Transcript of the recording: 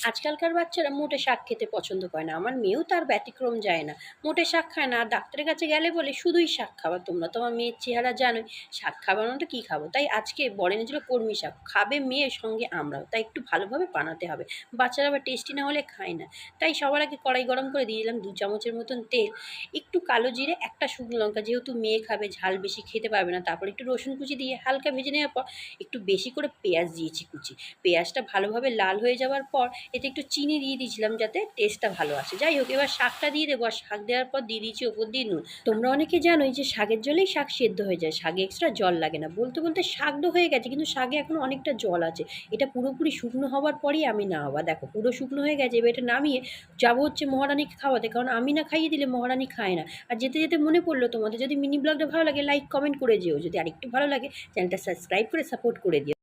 আজকালকার বাচ্চারা মোটে শাক খেতে পছন্দ করে না, আমার মেয়েও তার ব্যতিক্রম যায় না। মোটে শাক খায় না, আর ডাক্তারের কাছে গেলে বলে শুধুই শাক খাবার। তোমরা তো আমার মেয়ের চেহারা জানোই, শাক খাবানোটা কী খাবো। তাই আজকে বর এনেছিল কলমি শাক, খাবে মেয়ের সঙ্গে আমরাও, তাই একটু ভালোভাবে বানাতে হবে। বাচ্চারা আবার টেস্টি না হলে খায় না। তাই সবার আগে কড়াই গরম করে দিয়ে দিলাম 2 চামচের মতন তেল, একটু কালো জিরে, একটা শুকনো লঙ্কা, যেহেতু মেয়ে খাবে ঝাল বেশি খেতে পারবে না। তারপর একটু রসুন কুচি দিয়ে হালকা ভেজে নেওয়ার পর একটু বেশি করে পেঁয়াজ দিয়েছি কুচি। পেঁয়াজটা ভালোভাবে লাল হয়ে যাওয়ার পর এতে একটু চিনি দিয়ে দিয়েছিলাম যাতে টেস্টটা ভালো আসে। যাই হোক, এবার শাকটা দিয়ে দেবো, আর শাক দেওয়ার পর দিয়ে দিয়েছি ওপর দিয়ে নুন। তোমরা অনেকে জানোই যে শাকের জলেই শাক সেদ্ধ হয়ে যায়, শাকে এক্সট্রা জল লাগে না। বলতে বলতে শাকটা হয়ে গেছে, কিন্তু শাকে এখনো অনেকটা জল আছে। এটা পুরোপুরি শুকনো হওয়ার পরই আমি নামাবো। দেখো পুরো শুকনো হয়ে গেছে, এবার এটা নামিয়ে যাবো হচ্ছে মহারানীকে খাওয়াতে, কারণ আমি না খাইয়ে দিলে মহারানী খায় না। আর যেতে যেতে মনে পড়লো, তোমাদের যদি মিনি ব্লগটা ভালো লাগে লাইক কমেন্ট করে যেও, যদি আরেকটু ভালো লাগে চ্যানেলটা সাবস্ক্রাইব করে সাপোর্ট করে দিও।